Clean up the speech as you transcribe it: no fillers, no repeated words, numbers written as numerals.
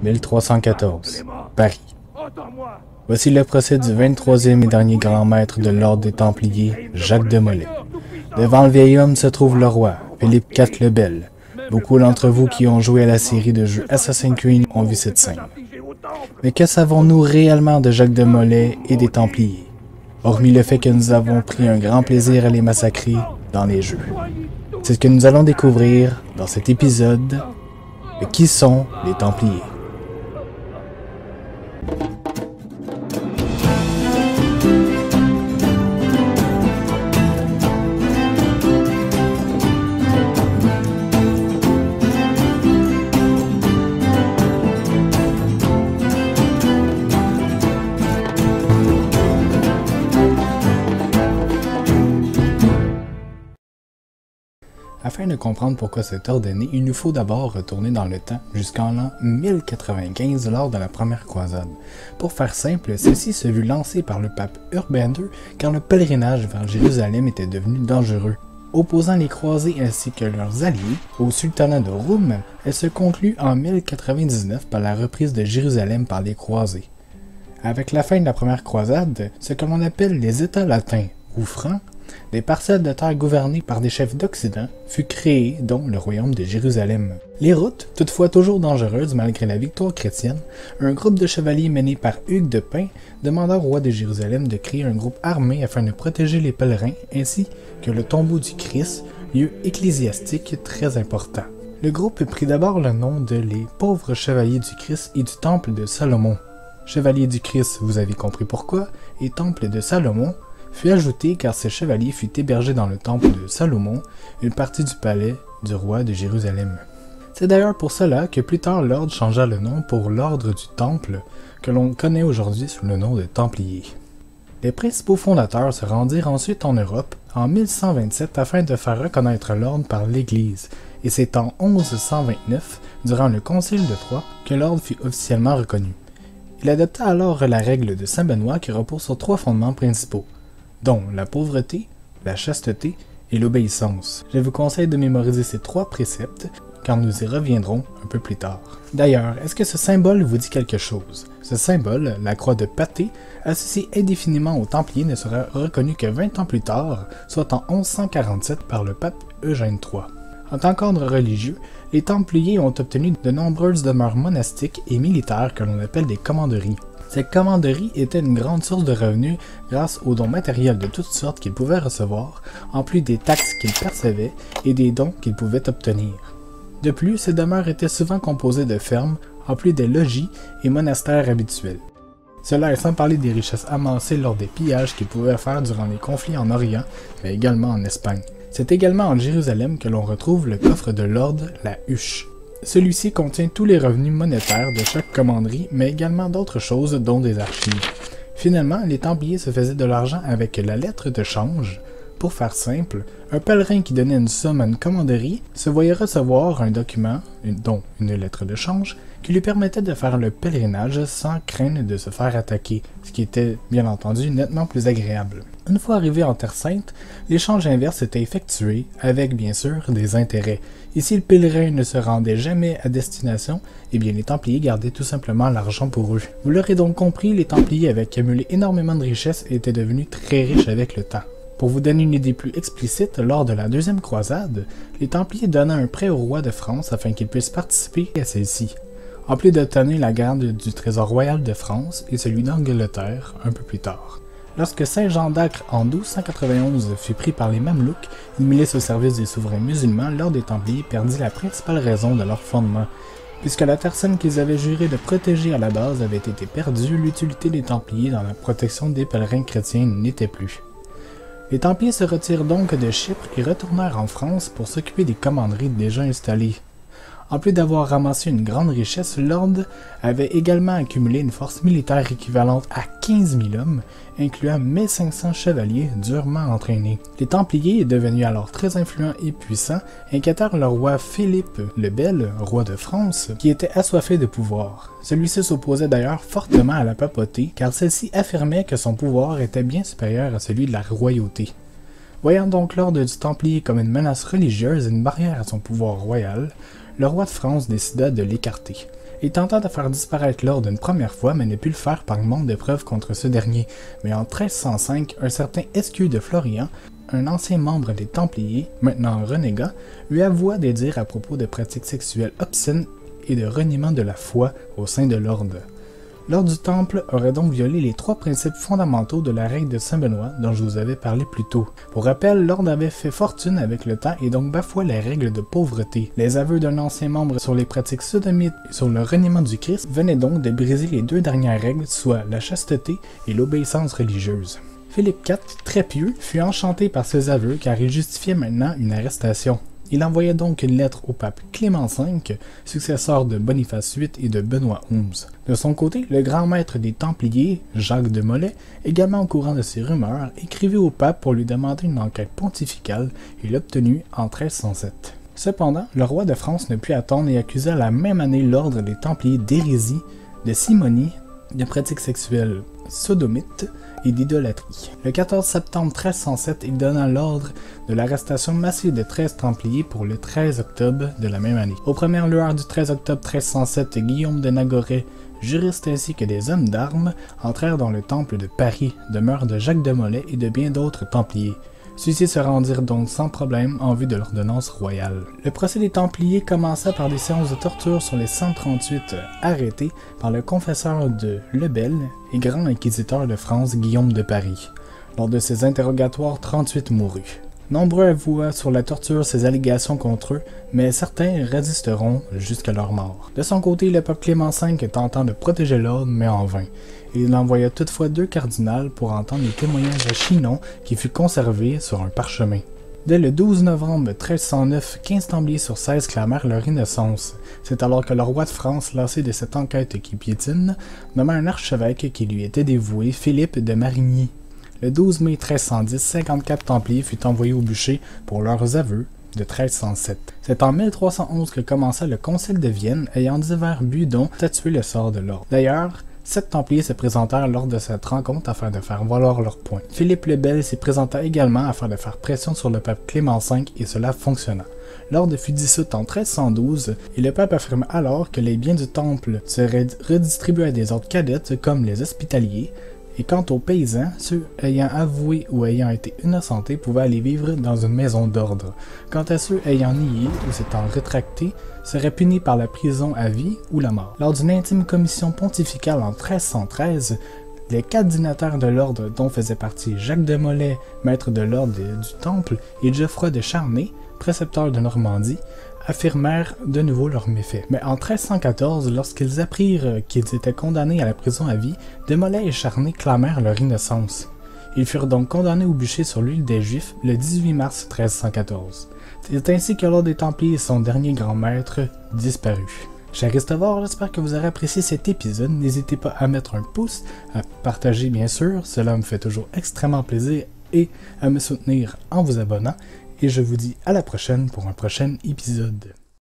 1314, Paris. Voici le procès du 23e et dernier grand maître de l'ordre des Templiers, Jacques de Molay. Devant le vieil homme se trouve le roi, Philippe IV le Bel. Beaucoup d'entre vous qui ont joué à la série de jeux Assassin's Creed ont vu cette scène. Mais que savons-nous réellement de Jacques de Molay et des Templiers, hormis le fait que nous avons pris un grand plaisir à les massacrer dans les jeux? C'est ce que nous allons découvrir dans cet épisode de Qui sont les Templiers? Afin de comprendre pourquoi c'est ordonné, il nous faut d'abord retourner dans le temps jusqu'en l'an 1095 lors de la première croisade. Pour faire simple, celle-ci se vit lancée par le pape Urbain II car le pèlerinage vers Jérusalem était devenu dangereux. Opposant les croisés ainsi que leurs alliés au sultanat de Roum, elle se conclut en 1099 par la reprise de Jérusalem par les croisés. Avec la fin de la première croisade, ce que l'on appelle les États latins ou francs, des parcelles de terre gouvernées par des chefs d'Occident fut créées, dont le royaume de Jérusalem. Les routes, toutefois toujours dangereuses malgré la victoire chrétienne, un groupe de chevaliers mené par Hugues de Pint demanda au roi de Jérusalem de créer un groupe armé afin de protéger les pèlerins ainsi que le tombeau du Christ, lieu ecclésiastique très important. Le groupe prit d'abord le nom de les pauvres chevaliers du Christ et du temple de Salomon. Chevaliers du Christ, vous avez compris pourquoi, et temple de Salomon fut ajouté car ces chevaliers furent hébergés dans le temple de Salomon, une partie du palais du roi de Jérusalem. C'est d'ailleurs pour cela que plus tard l'ordre changea le nom pour l'ordre du Temple, que l'on connaît aujourd'hui sous le nom de Templiers. Les principaux fondateurs se rendirent ensuite en Europe en 1127 afin de faire reconnaître l'ordre par l'Église, et c'est en 1129, durant le Concile de Troyes, que l'ordre fut officiellement reconnu. Il adopta alors la règle de Saint Benoît qui repose sur 3 fondements principaux, dont la pauvreté, la chasteté et l'obéissance. Je vous conseille de mémoriser ces 3 préceptes, car nous y reviendrons un peu plus tard. D'ailleurs, est-ce que ce symbole vous dit quelque chose? Ce symbole, la croix de Pâté, associée indéfiniment aux Templiers, ne sera reconnu que 20 ans plus tard, soit en 1147 par le pape Eugène III. En tant qu'ordre religieux, les Templiers ont obtenu de nombreuses demeures monastiques et militaires que l'on appelle des commanderies. Ces commanderies étaient une grande source de revenus grâce aux dons matériels de toutes sortes qu'ils pouvaient recevoir, en plus des taxes qu'ils percevaient et des dons qu'ils pouvaient obtenir. De plus, ces demeures étaient souvent composées de fermes, en plus des logis et monastères habituels. Cela est sans parler des richesses amassées lors des pillages qu'ils pouvaient faire durant les conflits en Orient, mais également en Espagne. C'est également en Jérusalem que l'on retrouve le coffre de l'ordre, la huche. Celui-ci contient tous les revenus monétaires de chaque commanderie, mais également d'autres choses, dont des archives. Finalement, les Templiers se faisaient de l'argent avec la lettre de change. Pour faire simple, un pèlerin qui donnait une somme à une commanderie se voyait recevoir un document, dont une lettre de change, qui lui permettait de faire le pèlerinage sans craindre de se faire attaquer, ce qui était, bien entendu, nettement plus agréable. Une fois arrivé en Terre Sainte, l'échange inverse était effectué, avec bien sûr des intérêts. Et si le pèlerin ne se rendait jamais à destination, eh bien les Templiers gardaient tout simplement l'argent pour eux. Vous l'aurez donc compris, les Templiers avaient accumulé énormément de richesses et étaient devenus très riches avec le temps. Pour vous donner une idée plus explicite, lors de la deuxième croisade, les Templiers donnaient un prêt au roi de France afin qu'il puisse participer à celle-ci, en plus d'obtenir la garde du trésor royal de France et celui d'Angleterre un peu plus tard. Lorsque Saint Jean d'Acre en 1291 fut pris par les Mamelouks, une milice au service des souverains musulmans, l'ordre des Templiers perdit la principale raison de leur fondement. Puisque la personne qu'ils avaient juré de protéger à la base avait été perdue, l'utilité des Templiers dans la protection des pèlerins chrétiens n'était plus. Les Templiers se retirent donc de Chypre et retournèrent en France pour s'occuper des commanderies déjà installées. En plus d'avoir ramassé une grande richesse, l'ordre avait également accumulé une force militaire équivalente à 15 000 hommes, incluant 1500 chevaliers durement entraînés. Les Templiers, devenus alors très influents et puissants, inquiétèrent le roi Philippe le Bel, roi de France, qui était assoiffé de pouvoir. Celui-ci s'opposait d'ailleurs fortement à la papauté, car celle-ci affirmait que son pouvoir était bien supérieur à celui de la royauté. Voyant donc l'ordre du Templier comme une menace religieuse et une barrière à son pouvoir royal, le roi de France décida de l'écarter. Il tenta de faire disparaître l'ordre une première fois, mais ne put le faire par manque de preuves contre ce dernier. Mais en 1305, un certain Escu de Florian, un ancien membre des Templiers, maintenant renégat, lui avoua des dires à propos de pratiques sexuelles obscènes et de reniement de la foi au sein de l'ordre. L'ordre du Temple aurait donc violé les 3 principes fondamentaux de la règle de Saint-Benoît dont je vous avais parlé plus tôt. Pour rappel, l'ordre avait fait fortune avec le temps et donc bafouait les règles de pauvreté. Les aveux d'un ancien membre sur les pratiques sodomites et sur le reniement du Christ venaient donc de briser les 2 dernières règles, soit la chasteté et l'obéissance religieuse. Philippe IV, très pieux, fut enchanté par ces aveux car il justifiait maintenant une arrestation. Il envoya donc une lettre au pape Clément V, successeur de Boniface VIII et de Benoît XI. De son côté, le grand maître des Templiers, Jacques de Molay, également au courant de ces rumeurs, écrivit au pape pour lui demander une enquête pontificale et l'obtenu en 1307. Cependant, le roi de France ne put attendre et accusa la même année l'ordre des Templiers d'hérésie, de simonie, de pratiques sexuelles sodomites et d'idolâtrie. Le 14 septembre 1307, il donna l'ordre de l'arrestation massive de 13 Templiers pour le 13 octobre de la même année. Aux premières lueurs du 13 octobre 1307, Guillaume de Nagoret, juriste ainsi que des hommes d'armes, entrèrent dans le temple de Paris, demeure de Jacques de Molay et de bien d'autres Templiers. Ceux-ci se rendirent donc sans problème en vue de l'ordonnance royale. Le procès des Templiers commença par des séances de torture sur les 138 arrêtés par le confesseur de Lebel et grand inquisiteur de France Guillaume de Paris. Lors de ces interrogatoires, 38 moururent. Nombreux avouèrent sur la torture ces allégations contre eux, mais certains résisteront jusqu'à leur mort. De son côté, le pape Clément V tentant de protéger l'ordre, mais en vain. Il envoya toutefois 2 cardinals pour entendre les témoignages à Chinon qui fut conservé sur un parchemin. Dès le 12 novembre 1309, 15 Templiers sur 16 clamèrent leur innocence. C'est alors que le roi de France, lassé de cette enquête qui piétine, nomma un archevêque qui lui était dévoué, Philippe de Marigny. Le 12 mai 1310, 54 Templiers furent envoyés au bûcher pour leurs aveux de 1307. C'est en 1311 que commença le Concile de Vienne, ayant divers buts dont statuer le sort de l'ordre. D'ailleurs, 7 Templiers se présentèrent lors de cette rencontre afin de faire valoir leurs points. Philippe le Bel s'y présenta également afin de faire pression sur le pape Clément V et cela fonctionna. L'ordre fut dissoute en 1312 et le pape affirma alors que les biens du temple seraient redistribués à des ordres cadettes comme les hospitaliers, et quant aux paysans, ceux ayant avoué ou ayant été innocentés pouvaient aller vivre dans une maison d'ordre. Quant à ceux ayant nié ou s'étant rétractés, seraient punis par la prison à vie ou la mort. Lors d'une intime commission pontificale en 1313, les 4 dignitaires de l'ordre dont faisaient partie Jacques de Molay, maître de l'ordre du Temple, et Geoffroy de Charnay, précepteur de Normandie, affirmèrent de nouveau leurs méfaits. Mais en 1314, lorsqu'ils apprirent qu'ils étaient condamnés à la prison à vie, de Molay et Charnay clamèrent leur innocence. Ils furent donc condamnés au bûcher sur l'île des Juifs le 18 mars 1314. C'est ainsi que l'ordre des Templiers et son dernier grand maître disparut. Chers Ristovores, j'espère que vous aurez apprécié cet épisode. N'hésitez pas à mettre un pouce, à partager bien sûr, cela me fait toujours extrêmement plaisir, et à me soutenir en vous abonnant. Et je vous dis à la prochaine pour un prochain épisode.